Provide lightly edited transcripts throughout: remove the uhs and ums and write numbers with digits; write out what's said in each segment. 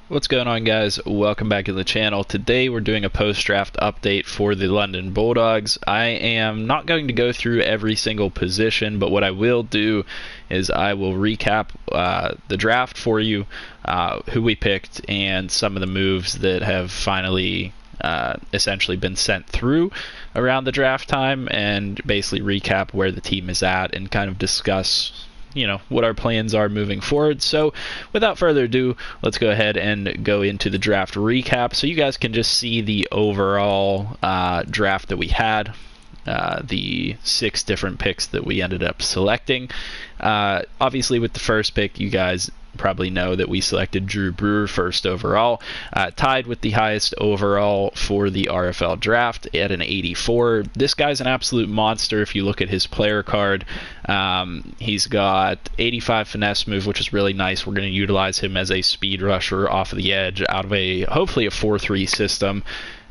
What's going on, guys? Welcome back to the channel. Today we're doing a post-draft update for the London Bulldogs. I am not going to go through every single position, but what I will do is I will recap the draft for you, who we picked, and some of the moves that have finally essentially been sent through around the draft time, and basically recap where the team is at and kind of discuss what our plans are moving forward. So without further ado, let's go ahead and go into the draft recap so you guys can just see the overall draft that we had, the 6 different picks that we ended up selecting. Obviously with the first pick, you guys probably know that we selected BREWER first overall, tied with the highest overall for the RFL draft at an 84. This guy's an absolute monster. If you look at his player card, he's got 85 finesse move, which is really nice. We're going to utilize him as a speed rusher off of the edge out of hopefully a 4-3 system.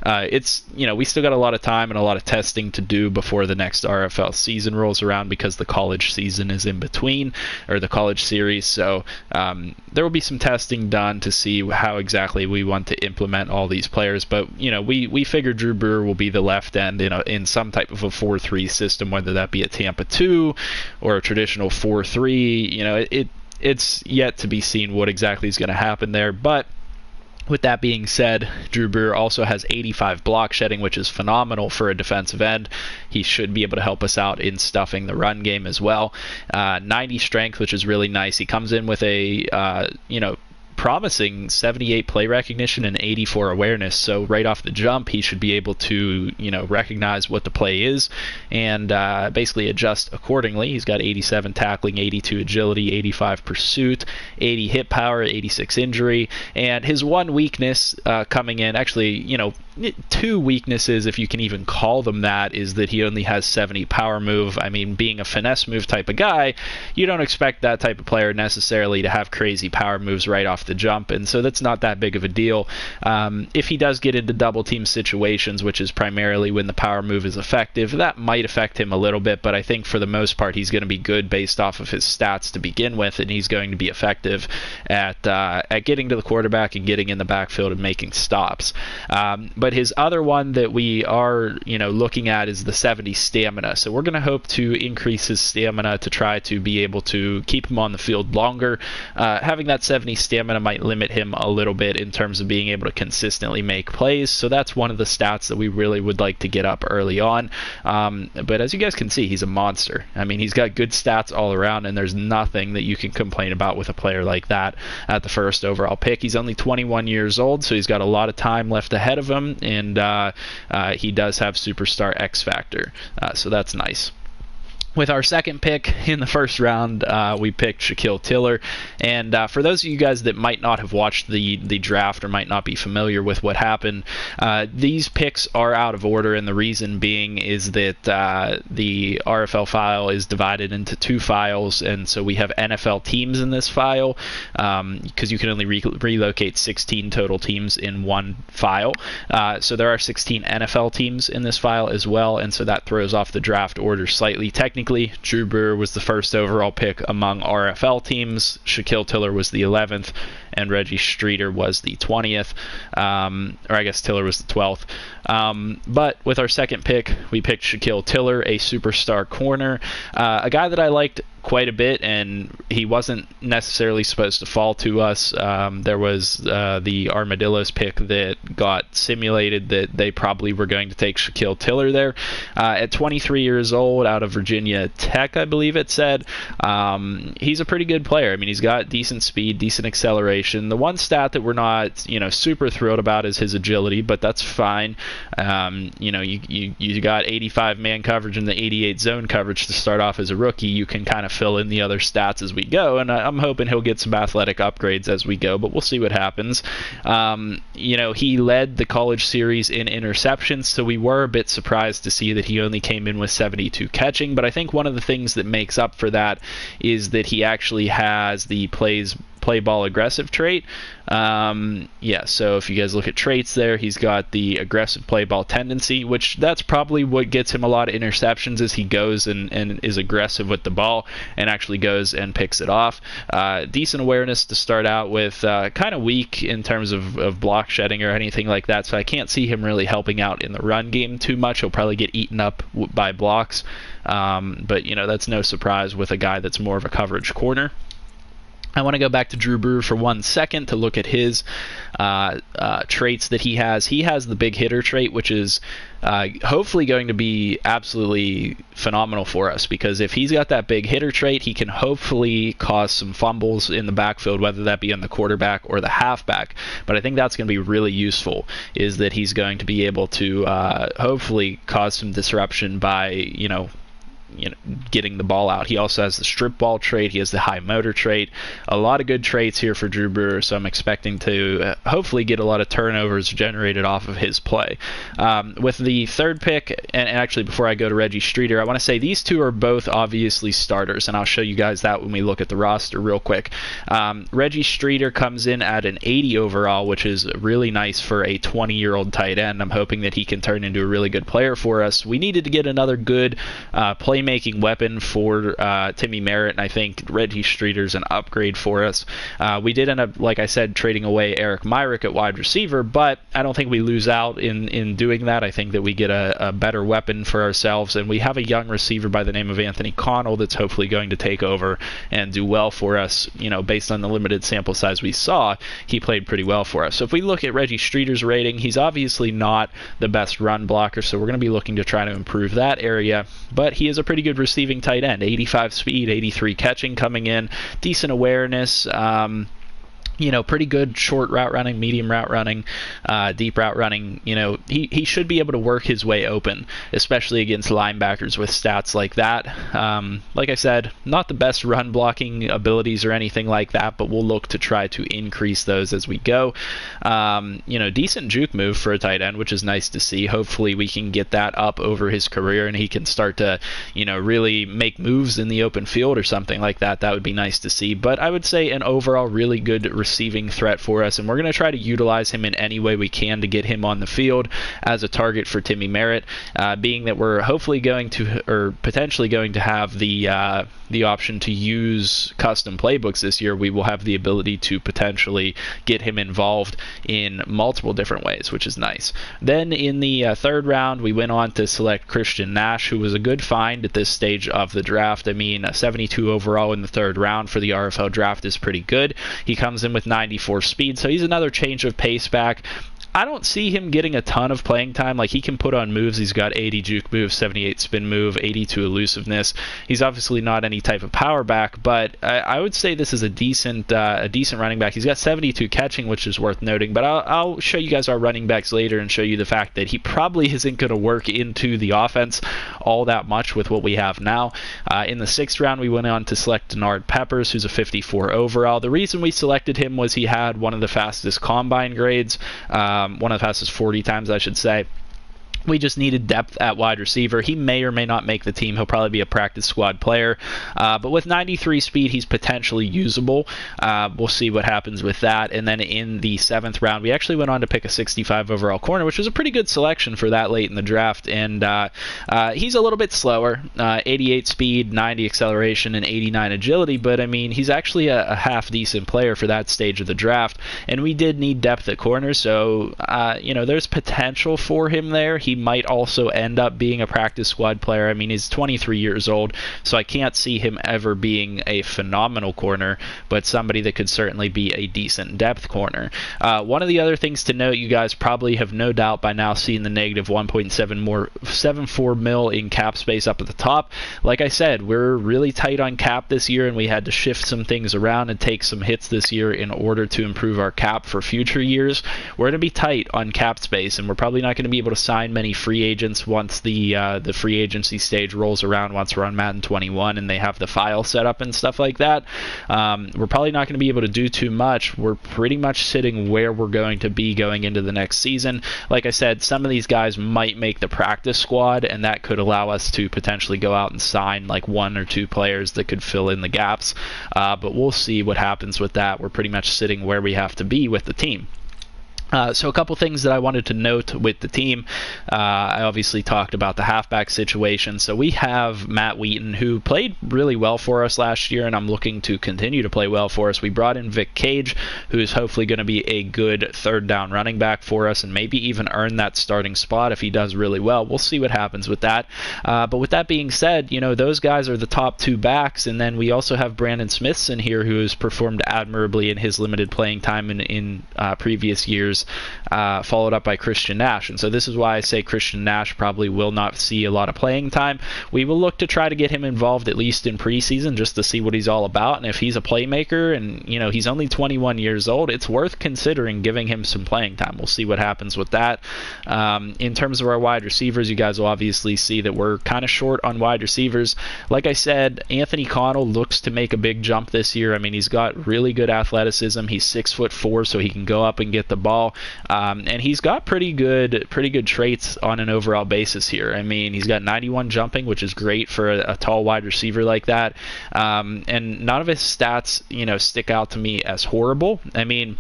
We still got a lot of time and a lot of testing to do before the next RFL season rolls around, because the college season is in between, or the college series. So there will be some testing done to see how exactly we want to implement all these players. But we figured BREWER will be the left end in some type of a 4-3 system, whether that be a Tampa 2 or a traditional 4-3. It's yet to be seen what exactly is going to happen there, but with that being said, BREWER also has 85 block shedding, which is phenomenal for a defensive end. He should be able to help us out in stuffing the run game as well. 90 strength, which is really nice. He comes in with a promising 78 play recognition and 84 awareness, so right off the jump he should be able to recognize what the play is and basically adjust accordingly. He's got 87 tackling, 82 agility, 85 pursuit, 80 hit power, 86 injury, and his one weakness coming in, actually 2 weaknesses if you can even call them that, is that he only has 70 power move. I mean, being a finesse move type of guy, you don't expect that type of player necessarily to have crazy power moves right off the jump, and so that's not that big of a deal. If he does get into double team situations, which is primarily when the power move is effective, that might affect him a little bit, but I think for the most part he's going to be good based off of his stats to begin with, and he's going to be effective at getting to the quarterback and getting in the backfield and making stops. But his other one that we are looking at is the 70 stamina, so we're going to hope to increase his stamina to try to be able to keep him on the field longer. Having that 70 stamina might limit him a little bit in terms of being able to consistently make plays, so that's one of the stats that we really would like to get up early on. But as you guys can see, he's a monster. I mean, he's got good stats all around, and there's nothing that you can complain about with a player like that at the first overall pick. He's only 21 years old, so he's got a lot of time left ahead of him, and he does have superstar X factor, so that's nice. With our second pick in the first round, we picked Shaquille Tiller, and for those of you guys that might not have watched the draft or might not be familiar with what happened, these picks are out of order, and the reason being is that the RFL file is divided into 2 files, and so we have NFL teams in this file, because you can only relocate 16 total teams in one file. So there are 16 NFL teams in this file as well, and so that throws off the draft order slightly. Technically, BREWER was the first overall pick among RFL teams, Shaquille Tiller was the 11th, and Reggie Streeter was the 20th, or I guess Tiller was the 12th. But with our second pick, we picked Shaquille Tiller, a superstar corner, a guy that I liked quite a bit, and he wasn't necessarily supposed to fall to us. There was the Armadillos pick that got simulated that they probably were going to take Shaquille Tiller there. At 23 years old, out of Virginia Tech, I believe it said, he's a pretty good player. I mean, he's got decent speed, decent acceleration. The one stat that we're not super thrilled about is his agility, but that's fine. You got 85 man coverage and the 88 zone coverage to start off as a rookie. You can kind of fill in the other stats as we go, and I'm hoping he'll get some athletic upgrades as we go, but we'll see what happens. He led the college series in interceptions, so we were a bit surprised to see that he only came in with 72 catching, but I think one of the things that makes up for that is that he actually has the plays play ball aggressive trait. Yeah, so if you guys look at traits there, he's got the aggressive play ball tendency, which that's probably what gets him a lot of interceptions, as he goes and is aggressive with the ball and actually goes and picks it off. Decent awareness to start out with, kind of weak in terms of block shedding or anything like that, so I can't see him really helping out in the run game too much. He'll probably get eaten up by blocks, but you know, that's no surprise with a guy that's more of a coverage corner. I want to go back to Drew Brewer for 1 second to look at his traits that he has. He has the big hitter trait, which is hopefully going to be absolutely phenomenal for us, because if he's got that big hitter trait, he can hopefully cause some fumbles in the backfield, whether that be on the quarterback or the halfback. But I think that's going to be really useful, is that he's going to be able to hopefully cause some disruption by, you know, getting the ball out. He also has the strip ball trait. He has the high motor trait. A lot of good traits here for Drew Brewer, so I'm expecting to hopefully get a lot of turnovers generated off of his play. With the third pick, and actually before I go to Reggie Streeter, I want to say these two are both obviously starters, and I'll show you guys that when we look at the roster real quick. Reggie Streeter comes in at an 80 overall, which is really nice for a 20-year-old tight end. I'm hoping that he can turn into a really good player for us. We needed to get another good playmaking weapon for Timmy Merritt, and I think Reggie Streeter's an upgrade for us. We did end up, like I said, trading away Eric Myrick at wide receiver, but I don't think we lose out in doing that. I think that we get a better weapon for ourselves, and we have a young receiver by the name of Anthony Connell that's hopefully going to take over and do well for us. You know, based on the limited sample size we saw, he played pretty well for us. So if we look at Reggie Streeter's rating, he's obviously not the best run blocker, so we're going to be looking to try to improve that area, but he is a pretty good receiving tight end. 85 speed, 83 catching coming in, decent awareness, you know, pretty good short route running, medium route running, deep route running. You know, he should be able to work his way open, especially against linebackers with stats like that. Like I said, not the best run blocking abilities or anything like that, but we'll look to try to increase those as we go. You know, decent juke move for a tight end, which is nice to see. Hopefully we can get that up over his career and he can start to, you know, really make moves in the open field or something like that. That would be nice to see. But I would say an overall really good receiving threat for us, and we're going to try to utilize him in any way we can to get him on the field as a target for Timmy Merritt, being that we're hopefully going to, or potentially going to have the option to use custom playbooks this year. We will have the ability to potentially get him involved in multiple different ways, which is nice. Then in the third round, we went on to select Christian Nash, who was a good find at this stage of the draft. I mean, 72 overall in the third round for the RFL draft is pretty good. He comes in with 94 speed, so he's another change of pace back. I don't see him getting a ton of playing time. Like, he can put on moves. He's got 80 juke move, 78 spin move, 82 elusiveness. He's obviously not any type of power back, but I would say this is a decent running back. He's got 72 catching, which is worth noting, but I'll show you guys our running backs later and show you the fact that he probably isn't going to work into the offense all that much with what we have now. In the sixth round, we went on to select Denard Peppers, who's a 54 overall. The reason we selected him was he had one of the fastest combine grades, one of the fastest 40 times, I should say. We just needed depth at wide receiver. He may or may not make the team. He'll probably be a practice squad player. But with 93 speed, he's potentially usable. We'll see what happens with that. And then in the seventh round, we actually went on to pick a 65 overall corner, which was a pretty good selection for that late in the draft. And he's a little bit slower. 88 speed, 90 acceleration, and 89 agility. But, I mean, he's actually a half-decent player for that stage of the draft. And we did need depth at corner, so, you know, there's potential for him there. He might also end up being a practice squad player. I mean, he's 23 years old, so I can't see him ever being a phenomenal corner, but somebody that could certainly be a decent depth corner. One of the other things to note, you guys probably have no doubt by now seen the negative 1.74 mil in cap space up at the top. Like I said, we're really tight on cap this year, and we had to shift some things around and take some hits this year in order to improve our cap for future years. We're going to be tight on cap space, and we're probably not going to be able to sign many many free agents once the free agency stage rolls around, once we're on Madden 21 and they have the file set up and stuff like that. We're probably not going to be able to do too much. We're pretty much sitting where we're going to be going into the next season. Like I said, some of these guys might make the practice squad, and that could allow us to potentially go out and sign like 1 or 2 players that could fill in the gaps. But we'll see what happens with that. We're pretty much sitting where we have to be with the team. So a couple things that I wanted to note with the team. I obviously talked about the halfback situation. So we have Matt Wheaton, who played really well for us last year, and I'm looking to continue to play well for us. We brought in Vic Cage, who is hopefully going to be a good third down running back for us and maybe even earn that starting spot if he does really well. We'll see what happens with that. But with that being said, you know, those guys are the top 2 backs, and then we also have Brandon Smithson here, who has performed admirably in his limited playing time in previous years. Followed up by Christian Nash. And so this is why I say Christian Nash probably will not see a lot of playing time. We will look to try to get him involved at least in preseason just to see what he's all about. And if he's a playmaker and, you know, he's only 21 years old, it's worth considering giving him some playing time. We'll see what happens with that. In terms of our wide receivers, you guys will obviously see that we're kind of short on wide receivers. Like I said, Anthony Connell looks to make a big jump this year. I mean, he's got really good athleticism. He's 6'4", so he can go up and get the ball. And he's got pretty good traits on an overall basis here. I mean, he's got 91 jumping, which is great for a tall wide receiver like that. And none of his stats, you know, stick out to me as horrible. I mean,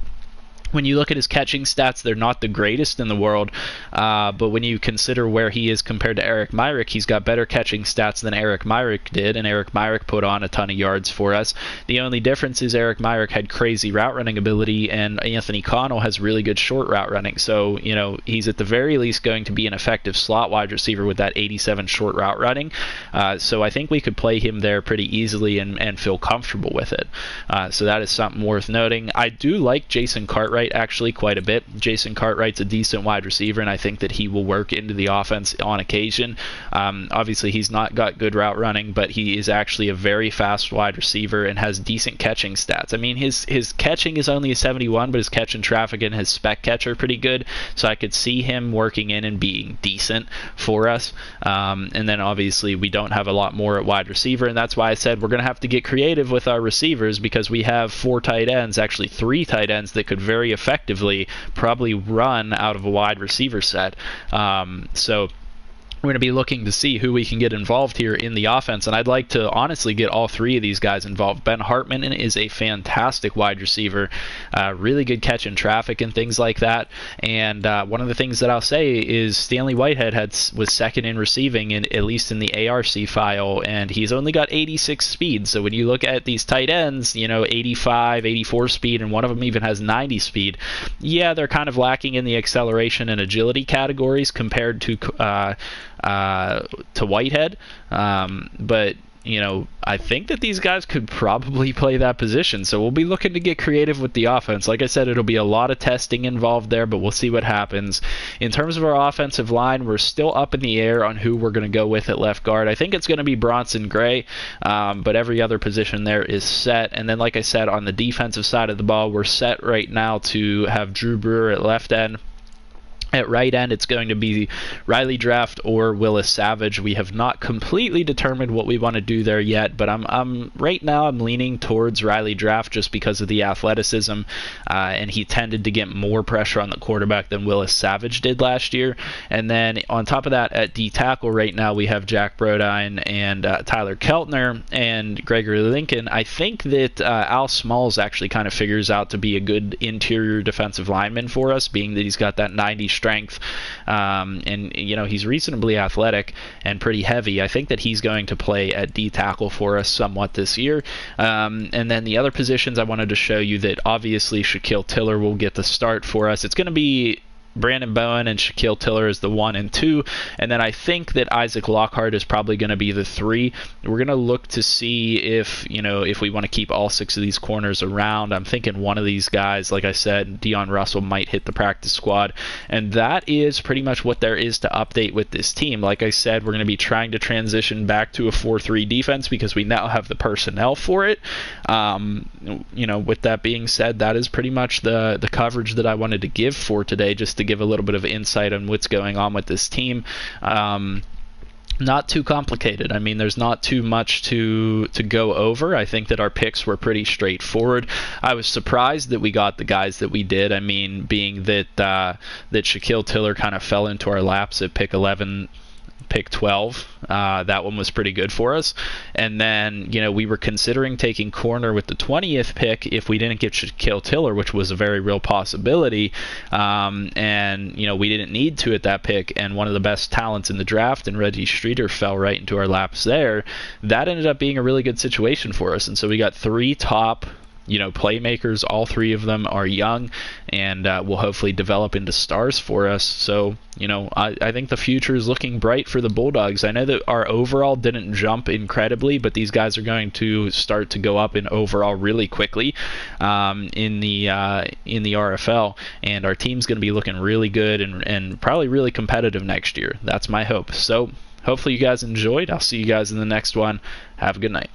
when you look at his catching stats, they're not the greatest in the world, but when you consider where he is compared to Eric Myrick, he's got better catching stats than Eric Myrick did, and Eric Myrick put on a ton of yards for us. The only difference is Eric Myrick had crazy route running ability, and Anthony Connell has really good short route running. So, you know, he's at the very least going to be an effective slot wide receiver with that 87 short route running. So I think we could play him there pretty easily and feel comfortable with it. So that is something worth noting. I do like Jason Cartwright actually quite a bit. Jason Cartwright's a decent wide receiver, and I think that he will work into the offense on occasion. Obviously, he's not got good route running, but he is actually a very fast wide receiver and has decent catching stats. I mean, his catching is only a 71, but his catch in traffic and his spec catch are pretty good, so I could see him working in and being decent for us. And then obviously we don't have a lot more at wide receiver, and that's why I said we're going to have to get creative with our receivers, because we have 4 tight ends, actually 3 tight ends that could very effectively probably run out of a wide receiver set. So we're going to be looking to see who we can get involved here in the offense, and I'd like to honestly get all 3 of these guys involved. Ben Hartman is a fantastic wide receiver, really good catch in traffic and things like that. And one of the things that I'll say is Stanley Whitehead was second in receiving, at least in the ARC file, and he's only got 86 speed. So when you look at these tight ends, you know, 85, 84 speed, and one of them even has 90 speed. Yeah, they're kind of lacking in the acceleration and agility categories compared to Whitehead, but you know, I think that these guys could probably play that position, so we'll be looking to get creative with the offense. Like I said, it'll be a lot of testing involved there, but we'll see what happens. In terms of our offensive line, we're still up in the air on who we're going to go with at left guard. I think it's going to be Bronson Gray, but every other position there is set. And then, like I said, on the defensive side of the ball, we're set right now to have Drew Brewer at left end. At right end, it's going to be Riley Draft or Willis Savage. We have not completely determined what we want to do there yet, but I'm right now I'm leaning towards Riley Draft just because of the athleticism, and he tended to get more pressure on the quarterback than Willis Savage did last year. And then on top of that, at D tackle right now, we have Jack Brodine and Tyler Keltner and Gregory Lincoln. I think that Al Smalls actually kind of figures out to be a good interior defensive lineman for us, being that he's got that 90 strength, and you know, he's reasonably athletic and pretty heavy. I think that he's going to play at D tackle for us somewhat this year. And then the other positions I wanted to show you that obviously Shaquille Tiller will get the start for us. It's going to be Brandon Bowen and Shaquille Tiller is the 1 and 2, and then I think that Isaac Lockhart is probably going to be the 3. We're going to look to see if we want to keep all 6 of these corners around. I'm thinking one of these guys, like I said, Dion Russell, might hit the practice squad, and that is pretty much what there is to update with this team. Like I said, we're going to be trying to transition back to a 4-3 defense because we now have the personnel for it. With that being said, that is pretty much the coverage that I wanted to give for today, just to give a little bit of insight on what's going on with this team. Not too complicated. I mean, there's not too much to go over. I think that our picks were pretty straightforward. I was surprised that we got the guys that we did. I mean, being that that Shaquille Tiller kind of fell into our laps at pick 11, pick 12. That one was pretty good for us. And then, we were considering taking corner with the 20th pick if we didn't get Shaquille Tiller, which was a very real possibility. And, we didn't need to at that pick. And one of the best talents in the draft, and Reggie Streeter, fell right into our laps there. That ended up being a really good situation for us. And so we got 3 top playmakers. All 3 of them are young and will hopefully develop into stars for us. So, I think the future is looking bright for the Bulldogs. I know that our overall didn't jump incredibly, but these guys are going to start to go up in overall really quickly in the RFL, and our team's going to be looking really good and probably really competitive next year. That's my hope. So hopefully you guys enjoyed. I'll see you guys in the next one. Have a good night.